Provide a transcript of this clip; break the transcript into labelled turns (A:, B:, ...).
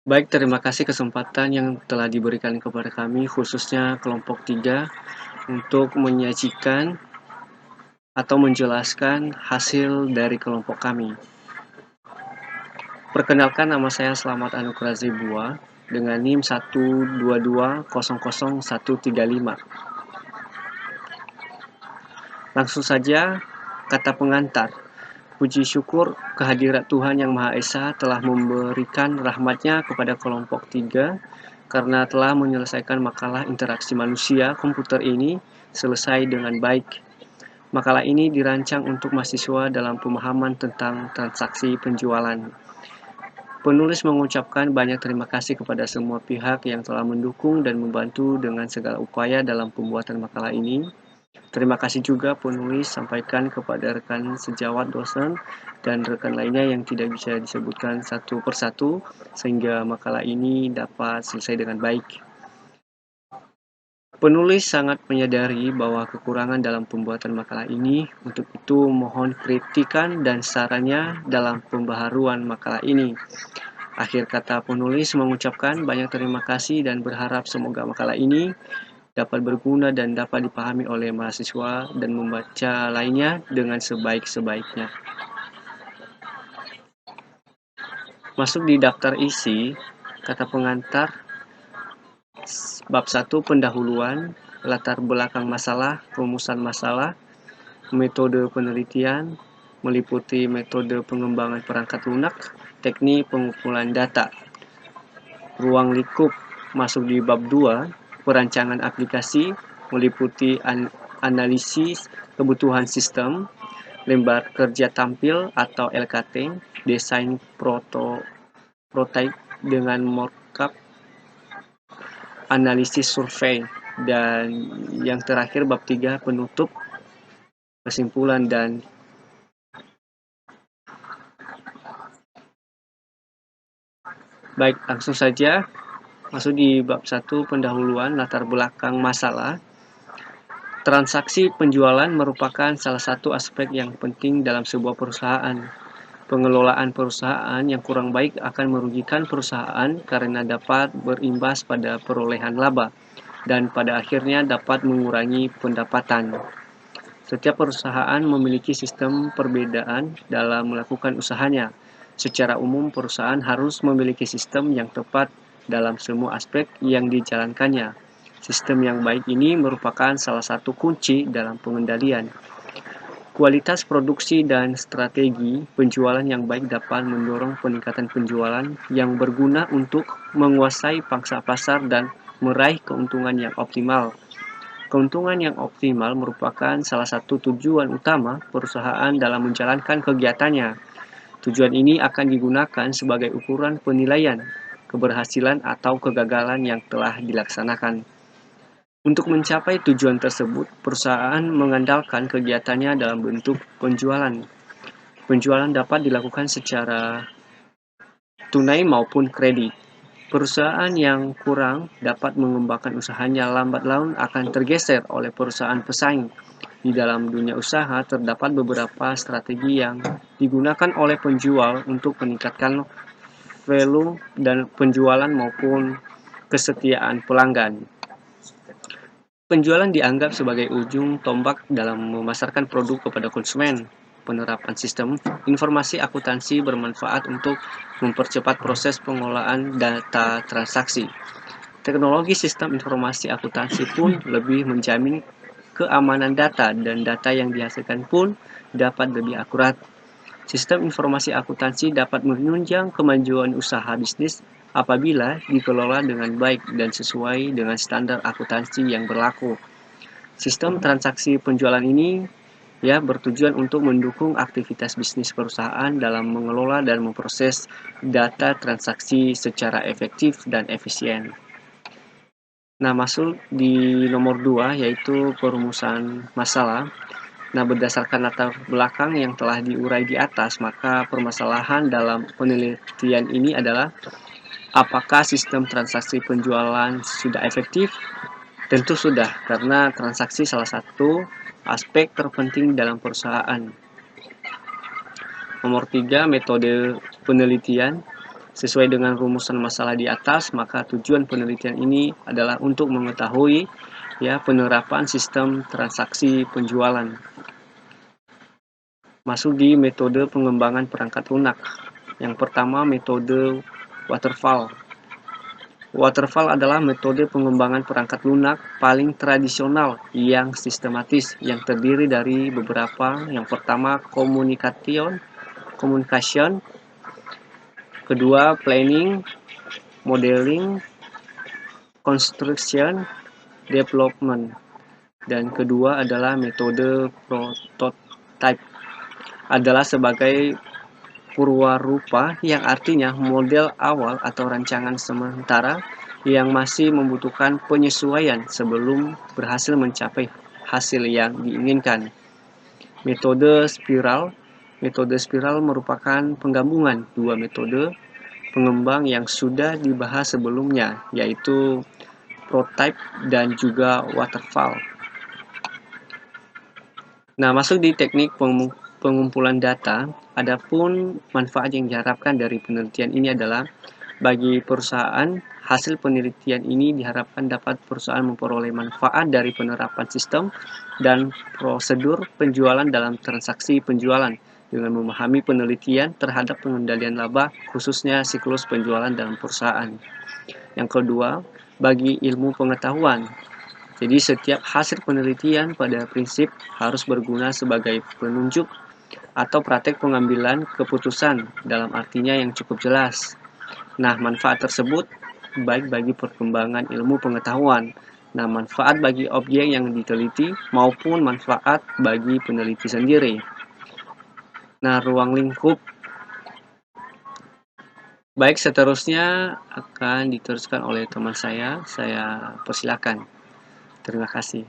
A: Baik, terima kasih kesempatan yang telah diberikan kepada kami, khususnya kelompok 3, untuk menyajikan atau menjelaskan hasil dari kelompok kami. Perkenalkan, nama saya Slamet Anugrah Zebua dengan NIM 122000135. Langsung saja, kata pengantar. Puji syukur kehadirat Tuhan Yang Maha Esa telah memberikan rahmat-Nya kepada kelompok 3 karena telah menyelesaikan makalah interaksi manusia komputer ini selesai dengan baik. Makalah ini dirancang untuk mahasiswa dalam pemahaman tentang transaksi penjualan. Penulis mengucapkan banyak terima kasih kepada semua pihak yang telah mendukung dan membantu dengan segala upaya dalam pembuatan makalah ini. Terima kasih juga penulis sampaikan kepada rekan sejawat dosen dan rekan lainnya yang tidak bisa disebutkan satu persatu sehingga makalah ini dapat selesai dengan baik. Penulis sangat menyadari bahwa kekurangan dalam pembuatan makalah ini, untuk itu mohon kritikan dan sarannya dalam pembaharuan makalah ini. Akhir kata penulis mengucapkan banyak terima kasih dan berharap semoga makalah ini dapat berguna dan dapat dipahami oleh mahasiswa dan membaca lainnya dengan sebaik-sebaiknya. Masuk di daftar isi, kata pengantar, bab 1 pendahuluan, latar belakang masalah, rumusan masalah, metode penelitian, meliputi metode pengembangan perangkat lunak, teknik pengumpulan data. Ruang lingkup masuk di bab 2, perancangan aplikasi, meliputi analisis kebutuhan sistem, lembar kerja tampil atau LKT, desain prototipe dengan mockup, analisis survei, dan yang terakhir bab 3 penutup, kesimpulan dan baik, langsung saja masuk di bab 1 pendahuluan latar belakang masalah. Transaksi penjualan merupakan salah satu aspek yang penting dalam sebuah perusahaan. Pengelolaan perusahaan yang kurang baik akan merugikan perusahaan karena dapat berimbas pada perolehan laba dan pada akhirnya dapat mengurangi pendapatan. Setiap perusahaan memiliki sistem perbedaan dalam melakukan usahanya. Secara umum, perusahaan harus memiliki sistem yang tepat dalam semua aspek yang dijalankannya. Sistem yang baik ini merupakan salah satu kunci dalam pengendalian. Kualitas produksi dan strategi penjualan yang baik dapat mendorong peningkatan penjualan yang berguna untuk menguasai pangsa pasar dan meraih keuntungan yang optimal. Keuntungan yang optimal merupakan salah satu tujuan utama perusahaan dalam menjalankan kegiatannya. Tujuan ini akan digunakan sebagai ukuran penilaian keberhasilan atau kegagalan yang telah dilaksanakan. Untuk mencapai tujuan tersebut, perusahaan mengandalkan kegiatannya dalam bentuk penjualan. Penjualan dapat dilakukan secara tunai maupun kredit. Perusahaan yang kurang dapat mengembangkan usahanya lambat laun akan tergeser oleh perusahaan pesaing. Di dalam dunia usaha terdapat beberapa strategi yang digunakan oleh penjual untuk meningkatkan value dan penjualan maupun kesetiaan pelanggan. Penjualan dianggap sebagai ujung tombak dalam memasarkan produk kepada konsumen. Penerapan sistem informasi akuntansi bermanfaat untuk mempercepat proses pengolahan data transaksi. Teknologi sistem informasi akuntansi pun lebih menjamin keamanan data dan data yang dihasilkan pun dapat lebih akurat. Sistem informasi akuntansi dapat menunjang kemajuan usaha bisnis apabila dikelola dengan baik dan sesuai dengan standar akuntansi yang berlaku. Sistem transaksi penjualan ini bertujuan untuk mendukung aktivitas bisnis perusahaan dalam mengelola dan memproses data transaksi secara efektif dan efisien. Nah, masuk di nomor 2 yaitu perumusan masalah. Nah, berdasarkan latar belakang yang telah diurai di atas, maka permasalahan dalam penelitian ini adalah apakah sistem transaksi penjualan sudah efektif? Tentu sudah, karena transaksi salah satu aspek terpenting dalam perusahaan. Nomor 3, metode penelitian. Sesuai dengan rumusan masalah di atas, maka tujuan penelitian ini adalah untuk mengetahui penerapan sistem transaksi penjualan. Masuk di metode pengembangan perangkat lunak. Yang pertama, metode waterfall. Waterfall adalah metode pengembangan perangkat lunak paling tradisional yang sistematis, yang terdiri dari beberapa. Yang pertama, communication, kedua, planning, modeling, construction, development, dan kedua adalah metode prototype, adalah sebagai purwarupa, yang artinya model awal atau rancangan sementara yang masih membutuhkan penyesuaian sebelum berhasil mencapai hasil yang diinginkan. Metode spiral. Metode spiral merupakan penggabungan dua metode pengembang yang sudah dibahas sebelumnya, yaitu prototype dan juga waterfall. Nah, masuk di teknik pengumpulan data. Adapun manfaat yang diharapkan dari penelitian ini adalah bagi perusahaan, hasil penelitian ini diharapkan dapat perusahaan memperoleh manfaat dari penerapan sistem dan prosedur penjualan dalam transaksi penjualan dengan memahami penelitian terhadap pengendalian laba, khususnya siklus penjualan dalam perusahaan. Yang kedua, bagi ilmu pengetahuan. Jadi setiap hasil penelitian pada prinsip harus berguna sebagai penunjuk atau praktek pengambilan keputusan dalam artinya yang cukup jelas. Nah, manfaat tersebut baik bagi perkembangan ilmu pengetahuan, nah manfaat bagi objek yang diteliti maupun manfaat bagi peneliti sendiri. Nah, ruang lingkup. Baik, seterusnya akan diteruskan oleh teman saya persilakan. Terima kasih.